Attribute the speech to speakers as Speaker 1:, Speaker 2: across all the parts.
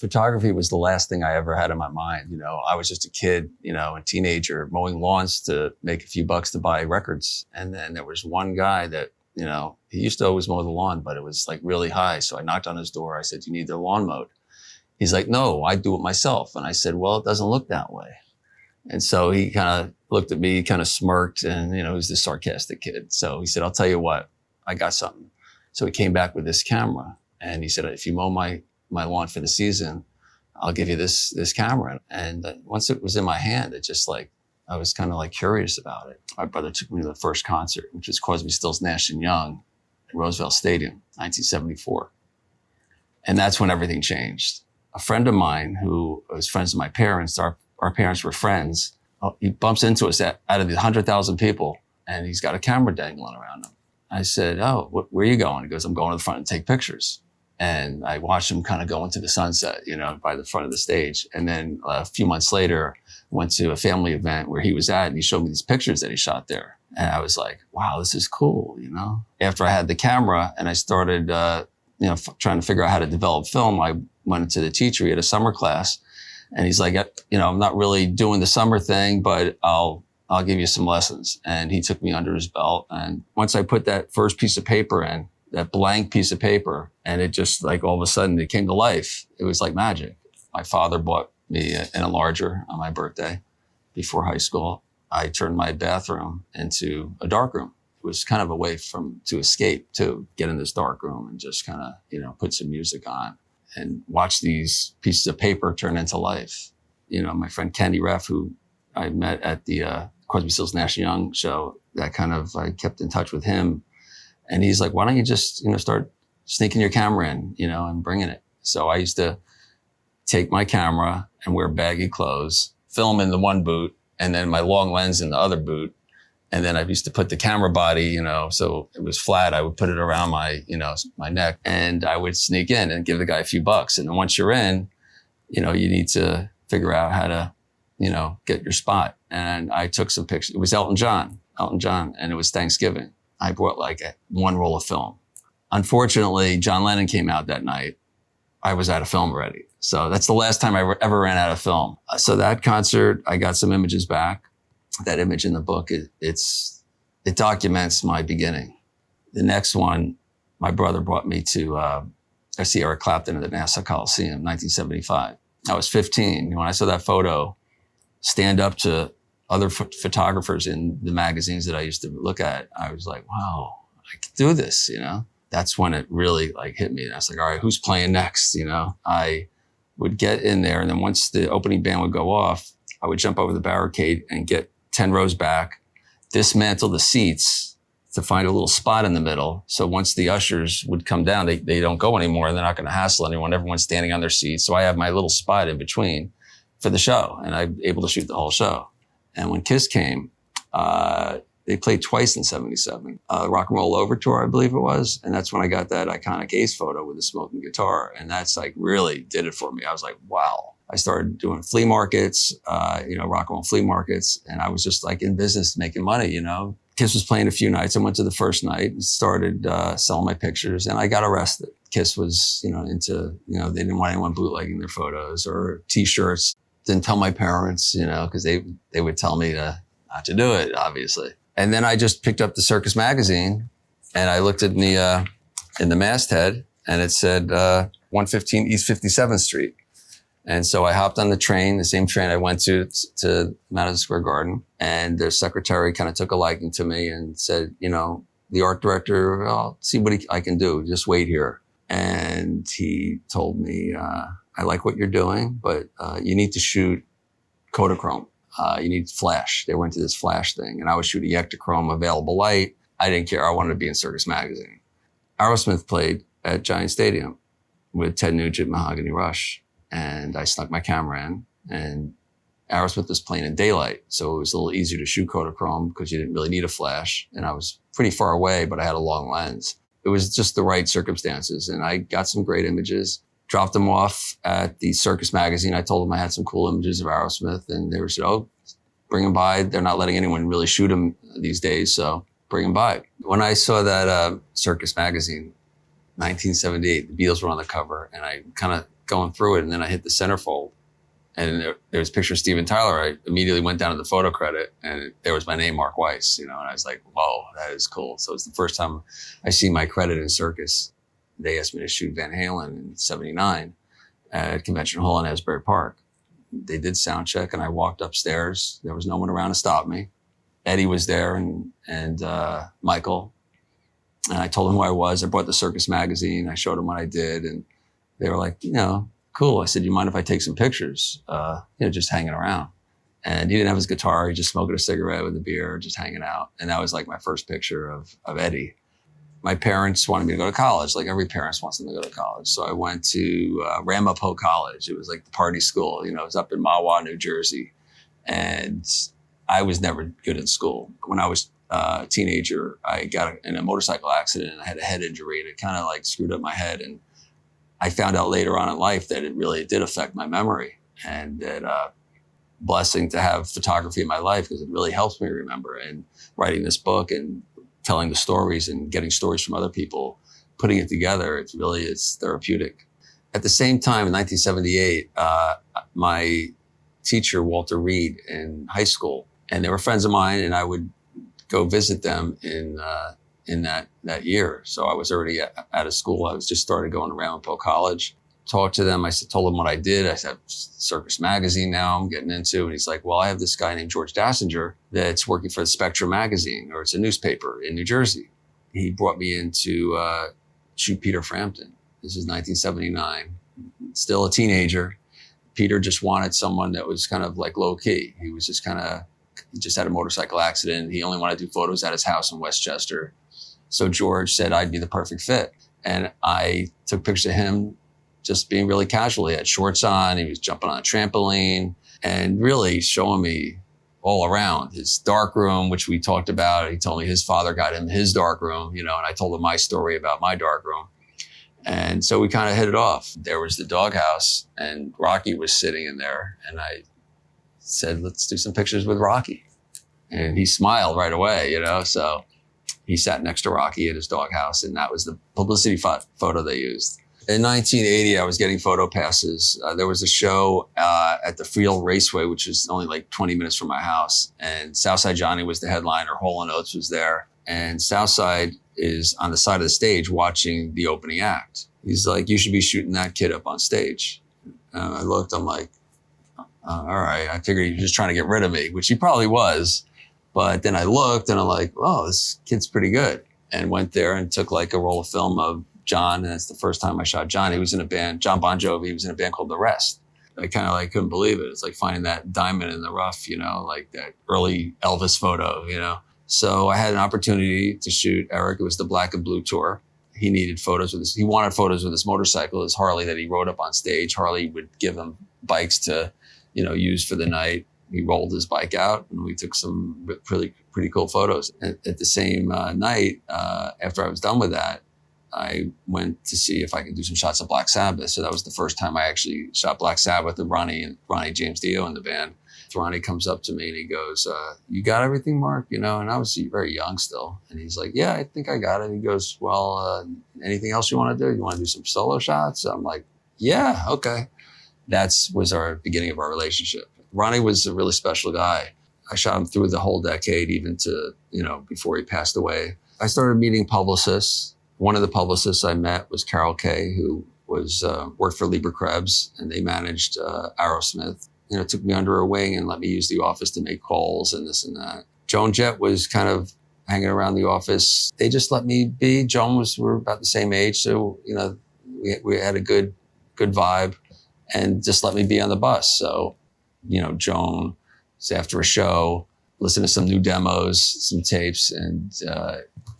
Speaker 1: photography was the last thing I ever had in my mind. You know, I was just a kid, you know, a teenager mowing lawns to make a few bucks to buy records. And then there was one guy that, you know, he used to always mow the lawn, but it was like really high. So I knocked on his door. I said, "Do you need the lawn mowed?" He's like, "No, I do it myself." And I said, "Well, it doesn't look that way." And so he kind of looked at me, kind of smirked, and, you know, he was this sarcastic kid. So he said, "I'll tell you what, I got something." So he came back with this camera and he said, "If you mow my lawn for the season, I'll give you this camera." And once it was in my hand, it just like, I was kind of like curious about it. My brother took me to the first concert, which was Crosby, Stills, Nash and Young at Roosevelt Stadium, 1974. And that's when everything changed. A friend of mine who was friends with my parents, our parents were friends, he bumps into us out of the 100,000 people, and he's got a camera dangling around him. I said, "Oh, where are you going?" He goes, "I'm going to the front to take pictures." And I watched him kind of go into the sunset, you know, by the front of the stage. And then a few months later, went to a family event where he was at, and he showed me these pictures that he shot there. And I was like, wow, this is cool, you know? After I had the camera and I started, you know, trying to figure out how to develop film, I went into the teacher. He had a summer class, and he's like, "You know, I'm not really doing the summer thing, but I'll give you some lessons." And he took me under his belt. And once I put that first piece of paper in, that blank piece of paper, and it just like all of a sudden it came to life. It was like magic. My father bought me an enlarger on my birthday before high school. I turned my bathroom into a dark room. It was kind of a way to escape, to get in this dark room and just kind of, you know, put some music on and watch these pieces of paper turn into life. You know, my friend Candy Reff, who I met at the Crosby, Stills, Nash and Young show, that kind of, I kept in touch with him. And he's like, "Why don't you just, you know, start sneaking your camera in, you know, and bringing it." So I used to take my camera and wear baggy clothes, film in the one boot, and then my long lens in the other boot. And then I used to put the camera body, you know, so it was flat. I would put it around my, you know, my neck, and I would sneak in and give the guy a few bucks. And then once you're in, you know, you need to figure out how to, you know, get your spot. And I took some pictures. It was Elton John, and it was Thanksgiving. I brought like one roll of film. Unfortunately, John Lennon came out that night. I was out of film already. So that's the last time I ever ran out of film. So that concert, I got some images back. That image in the book, it documents my beginning. The next one, my brother brought me to see Eric Clapton at the Nassau Coliseum, 1975. I was 15. When I saw that photo stand up to other photographers in the magazines that I used to look at, I was like, wow, I could do this, you know? That's when it really like hit me. And I was like, all right, who's playing next? You know, I would get in there, and then once the opening band would go off, I would jump over the barricade and get 10 rows back, dismantle the seats to find a little spot in the middle. So once the ushers would come down, they don't go anymore, and they're not going to hassle anyone. Everyone's standing on their seats. So I have my little spot in between for the show, and I'm able to shoot the whole show. And when Kiss came, they played twice in 77, Rock and Roll Overture, I believe it was. And that's when I got that iconic Ace photo with the smoking guitar. And that's like really did it for me. I was like, wow. I started doing flea markets, you know, rock and roll flea markets. And I was just like in business making money, you know. Kiss was playing a few nights. I went to the first night and started selling my pictures, and I got arrested. Kiss was, you know, into, you know, they didn't want anyone bootlegging their photos or T-shirts. Didn't tell my parents, you know, because they would tell me not to do it, obviously. And then I just picked up the Circus magazine, and I looked at in the masthead, and it said 115 East 57th Street. And so I hopped on the train, the same train I went to Madison Square Garden, and their secretary kind of took a liking to me and said, you know, the art director, I'll see what I can do. Just wait here. And he told me, I like what you're doing, but you need to shoot Kodachrome. You need flash. They went to this flash thing, and I was shooting Ektachrome, available light. I didn't care. I wanted to be in Circus magazine. Aerosmith played at Giant Stadium with Ted Nugent, Mahogany Rush. And I snuck my camera in, and Aerosmith was playing in daylight. So it was a little easier to shoot Kodachrome because you didn't really need a flash. And I was pretty far away, but I had a long lens. It was just the right circumstances. And I got some great images, dropped them off at the Circus magazine. I told them I had some cool images of Aerosmith, and they were said, oh, bring them by. They're not letting anyone really shoot them these days, so bring them by. When I saw that Circus magazine, 1978, the Beatles were on the cover, and I kind of going through it, and then I hit the centerfold, and there was a picture of Steven Tyler. I immediately went down to the photo credit, and there was my name, Mark Weiss, and I was like, whoa, that is cool. So it's the first time I see my credit in Circus. They asked me to shoot Van Halen in '79 at Convention Hall in Asbury Park. They did sound check, and I walked upstairs. There was no one around to stop me. Eddie was there, and Michael. And I told them who I was. I brought the Circus magazine. I showed them what I did, and they were like, cool. I said, you mind if I take some pictures? Just hanging around. And he didn't have his guitar. He just smoking a cigarette with a beer, just hanging out. And that was like my first picture of Eddie. My parents wanted me to go to college, like every parent wants them to go to college. So I went to Ramapo College. It was like the party school. It was up in Mahwah, New Jersey. And I was never good in school. When I was a teenager, I got in a motorcycle accident and I had a head injury, and it kind of like screwed up my head. And I found out later on in life that it really did affect my memory, and that blessing to have photography in my life, because it really helps me remember. And writing this book and telling the stories and getting stories from other people, putting it together, it's therapeutic. At the same time, in 1978, my teacher, Walter Reed, in high school, and they were friends of mine, and I would go visit them in that year. So I was already out of school. I was just started going to Ramapo College. Talked to them. Told them what I did. I said, Circus magazine now I'm getting into. And he's like, well, I have this guy named George Dassinger that's working for the Spectrum magazine, or it's a newspaper in New Jersey. He brought me in to shoot Peter Frampton. This is 1979. Still a teenager. Peter just wanted someone that was kind of like low key. He was just he just had a motorcycle accident. He only wanted to do photos at his house in Westchester. So George said I'd be the perfect fit. And I took pictures of him just being really casual. He had shorts on, he was jumping on a trampoline, and really showing me all around his dark room, which we talked about. He told me his father got him his dark room, and I told him my story about my dark room. And so we kind of hit it off. There was the doghouse, and Rocky was sitting in there, and I said, let's do some pictures with Rocky. And he smiled right away, so he sat next to Rocky at his doghouse, and that was the publicity photo they used. In 1980, I was getting photo passes. There was a show at the Friel Raceway, which is only like 20 minutes from my house. And Southside Johnny was the headliner. Hall & Oates was there. And Southside is on the side of the stage watching the opening act. He's like, you should be shooting that kid up on stage. I looked, I'm like, all right. I figured he was just trying to get rid of me, which he probably was. But then I looked and I'm like, oh, this kid's pretty good. And went there and took like a roll of film of John, and it's the first time I shot John. He was in a band, John Bon Jovi, he was in a band called The Rest. I kind of couldn't believe it. It's like finding that diamond in the rough, like that early Elvis photo, So I had an opportunity to shoot Eric. It was the Black and Blue tour. He needed photos he wanted photos with his motorcycle, his Harley that he rode up on stage. Harley would give him bikes to, use for the night. He rolled his bike out, and we took some pretty cool photos. At the same night, after I was done with that, I went to see if I could do some shots of Black Sabbath. So that was the first time I actually shot Black Sabbath with Ronnie James Dio in the band. Ronnie comes up to me and he goes, you got everything, Mark? And I was very young still. And he's like, yeah, I think I got it. He goes, well, anything else you want to do? You want to do some solo shots? I'm like, yeah, okay. That was our beginning of our relationship. Ronnie was a really special guy. I shot him through the whole decade, even to, before he passed away. I started meeting publicists. One of the publicists I met was Carol Kay, who was worked for Lieber Krebs, and they managed Aerosmith. Took me under her wing and let me use the office to make calls and this and that. Joan Jett was kind of hanging around the office. They just let me be. We're about the same age, so we had a good vibe, and just let me be on the bus. So, Joan was after a show, listen to some new demos, some tapes, and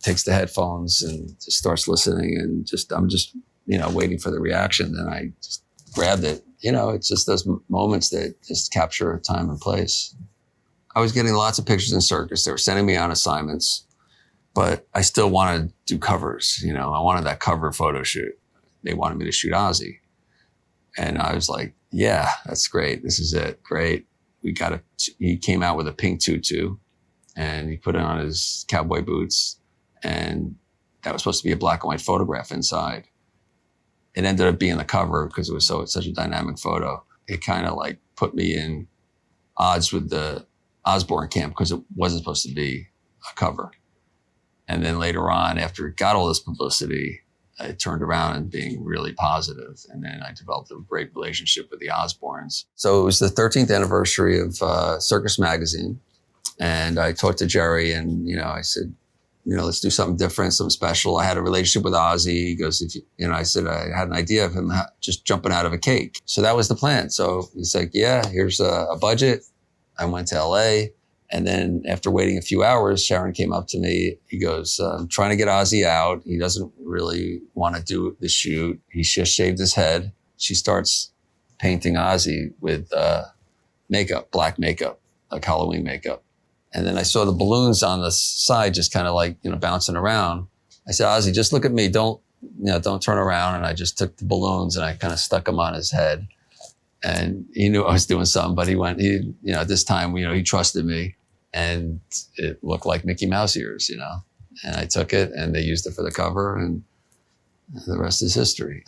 Speaker 1: takes the headphones and just starts listening, and I'm just waiting for the reaction. Then I just grabbed it. It's just those moments that just capture a time and place. I was getting lots of pictures in Circus. They were sending me on assignments, but I still wanted to do covers. I wanted that cover photo shoot. They wanted me to shoot Ozzy. And I was like, yeah, that's great. This is it. Great. He came out with a pink tutu, and he put it on his cowboy boots, and that was supposed to be a black and white photograph inside. it ended up being the cover because it was such a dynamic photo. It kind of like put me in odds with the Osbourne camp because it wasn't supposed to be a cover. And then later on, after it got all this publicity, it turned around and being really positive. And then I developed a great relationship with the Osbournes. So it was the 13th anniversary of Circus Magazine. And I talked to Jerry and, I said, let's do something different, something special. I had a relationship with Ozzy. He goes, I said, I had an idea of him just jumping out of a cake. So that was the plan. So he's like, yeah, here's a budget. I went to LA. And then after waiting a few hours, Sharon came up to me. He goes, I'm trying to get Ozzy out. He doesn't really want to do the shoot. He just shaved his head. She starts painting Ozzy with makeup, black makeup, like Halloween makeup. And then I saw the balloons on the side just kind of like, bouncing around. I said, Ozzy, just look at me. Don't turn around. And I just took the balloons and I kind of stuck them on his head. And he knew I was doing something, but at this time, he trusted me and it looked like Mickey Mouse ears, and I took it and they used it for the cover and the rest is history.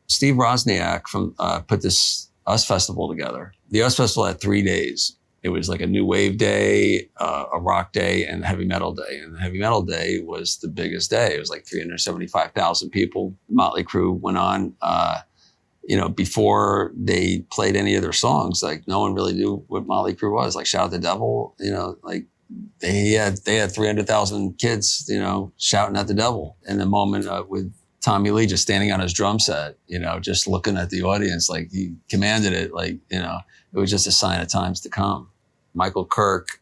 Speaker 1: Steve Wozniak put this US Festival together. The US Festival had 3 days. It was like a new wave day, a rock day, and a heavy metal day. And the heavy metal day was the biggest day. It was like 375,000 people. Motley Crue went on. Before they played any of their songs, like no one really knew what Motley Crue was. Like Shout at the Devil, like they had 300,000 kids, shouting at the devil. And the moment with Tommy Lee just standing on his drum set, just looking at the audience, like he commanded it, like, it was just a sign of times to come. Michael Kirk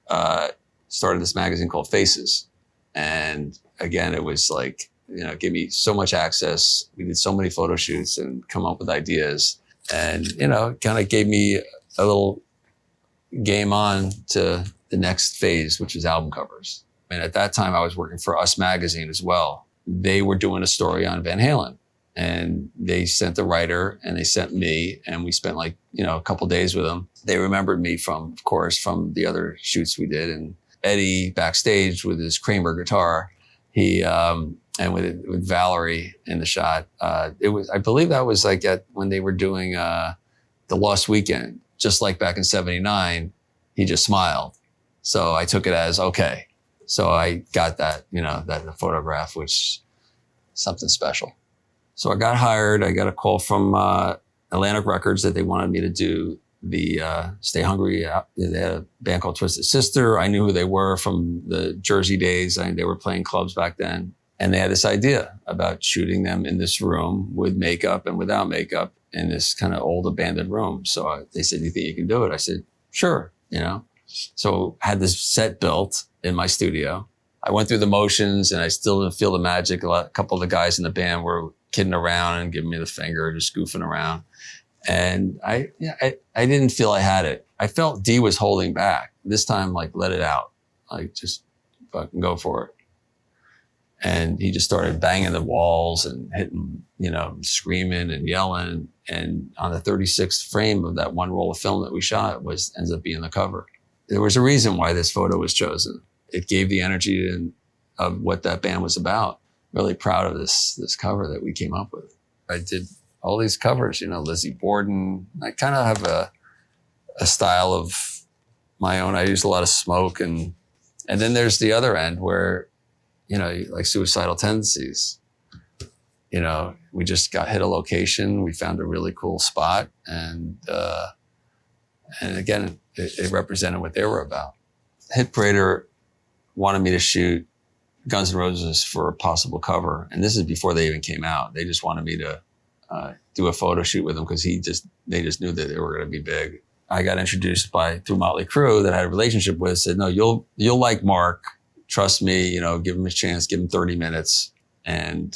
Speaker 1: started this magazine called Faces. And again, it was like, gave me so much access. We did so many photo shoots and come up with ideas. And, kind of gave me a little game on to the next phase, which was album covers. And at that time, I was working for Us Magazine as well. They were doing a story on Van Halen. And they sent the writer and they sent me and we spent like, a couple days with them. They remembered me from the other shoots we did. And Eddie backstage with his Kramer guitar, he, and with Valerie in the shot, I believe that was like when they were doing, the Lost Weekend, just like back in '79, he just smiled. So I took it as, okay. So I got that, that photograph, which something special. So I got hired. I got a call from Atlantic Records that they wanted me to do the Stay Hungry. They had a band called Twisted Sister. I knew who they were from the Jersey days. They were playing clubs back then. And they had this idea about shooting them in this room with makeup and without makeup in this kind of old abandoned room. So they said, do you think you can do it? I said, sure, So I had this set built in my studio. I went through the motions and I still didn't feel the magic. A couple of the guys in the band were kidding around and giving me the finger, just goofing around. And I didn't feel I had it. I felt D was holding back. This time, like, let it out. Like, just fucking go for it. And he just started banging the walls and hitting, screaming and yelling. And on the 36th frame of that one roll of film that we shot ends up being the cover. There was a reason why this photo was chosen. It gave the energy of what that band was about. Really proud of this cover that we came up with. I did all these covers, Lizzie Borden. I kind of have a style of my own. I use a lot of smoke and then there's the other end where, like Suicidal Tendencies. We just hit a location. We found a really cool spot. And again, it represented what they were about. Hit Parader wanted me to shoot Guns N' Roses for a possible cover. And this is before they even came out. They just wanted me to do a photo shoot with them because they just knew that they were going to be big. I got introduced through Motley Crue that I had a relationship with, said, no, you'll like Mark. Trust me, give him a chance, give him 30 minutes. And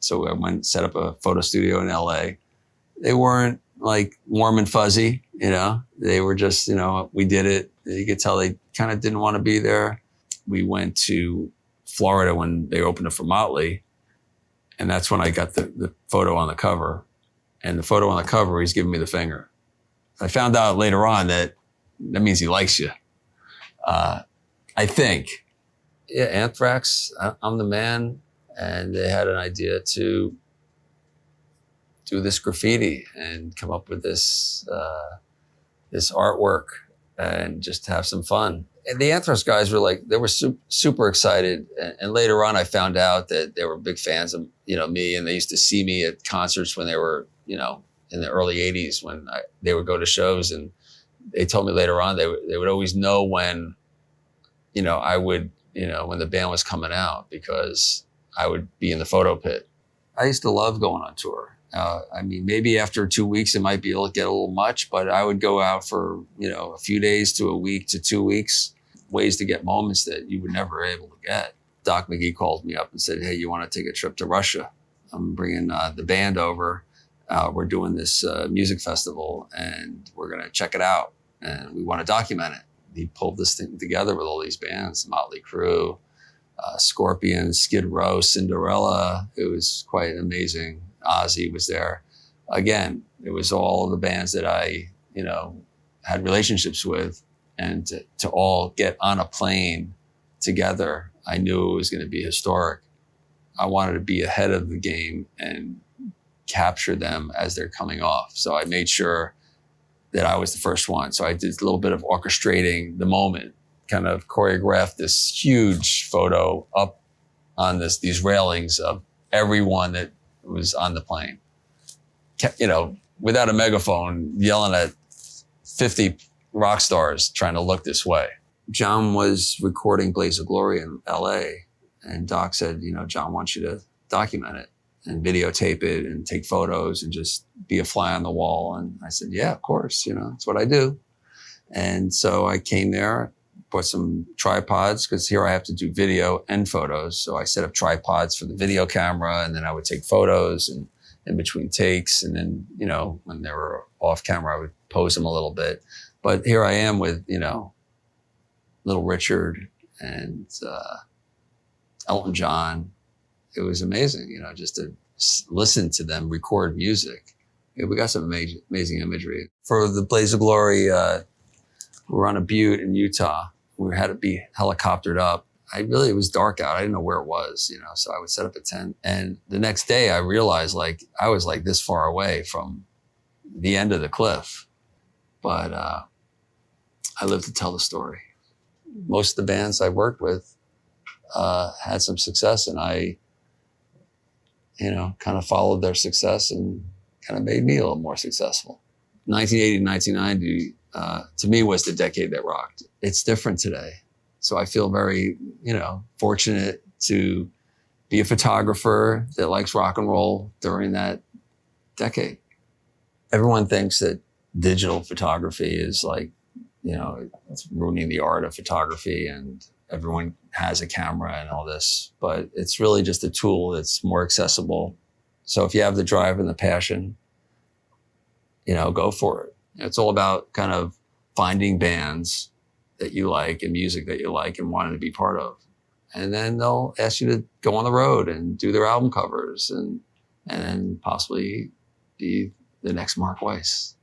Speaker 1: so I went, set up a photo studio in LA. They weren't like warm and fuzzy, they were just, we did it. You could tell they kind of didn't want to be there. We went to Florida when they opened it for Motley. And that's when I got the photo on the cover. And the photo on the cover, he's giving me the finger. I found out later on that means he likes you. I think. Yeah, Anthrax, I'm the Man. And they had an idea to do this graffiti and come up with this this artwork and just have some fun. And the Anthrax guys were like, they were super excited. And later on, I found out that they were big fans of, me, and they used to see me at concerts when they were, in the early 80s when they would go to shows. And they told me later on, they would always know when, I would, when the band was coming out, because I would be in the photo pit. I used to love going on tour. I mean, maybe after 2 weeks, it might get a little much, but I would go out for, a few days to a week to 2 weeks, ways to get moments that you were never able to get. Doc McGee called me up and said, hey, you want to take a trip to Russia? I'm bringing the band over. We're doing this music festival and we're going to check it out. And we want to document it. He pulled this thing together with all these bands, Motley Crue, Scorpions, Skid Row, Cinderella. It was quite amazing. Ozzy was there. Again, it was all the bands that I, had relationships with, and to all get on a plane together, I knew it was going to be historic. I wanted to be ahead of the game and capture them as they're coming off. So I made sure that I was the first one. So I did a little bit of orchestrating the moment, kind of choreographed this huge photo up on these railings of everyone that was on the plane, without a megaphone, yelling at 50 rock stars trying to look this way. John was recording Blaze of Glory in LA, and Doc said, John wants you to document it and videotape it and take photos and just be a fly on the wall. And I said, yeah, of course, that's what I do. And so I came there, bought some tripods, because here I have to do video and photos. So I set up tripods for the video camera, and then I would take photos and in between takes. And then, when they were off camera, I would pose them a little bit. But here I am with, Little Richard and Elton John. It was amazing, just to listen to them record music. We got some amazing imagery. For the Blaze of Glory, we were on a butte in Utah. We had to be helicoptered up. It was dark out. I didn't know where it was, so I would set up a tent. And the next day I realized I was this far away from the end of the cliff. But I lived to tell the story. Most of the bands I worked with had some success, and I, kind of followed their success and kind of made me a little more successful. 1980 to 1990, to me, was the decade that rocked. It's different today. So I feel very, fortunate to be a photographer that likes rock and roll during that decade. Everyone thinks that digital photography is it's ruining the art of photography, and everyone has a camera and all this, but it's really just a tool that's more accessible. So if you have the drive and the passion, go for it. It's all about kind of finding bands that you like and music that you like and wanting to be part of. And then they'll ask you to go on the road and do their album covers and then possibly be the next Mark Weiss.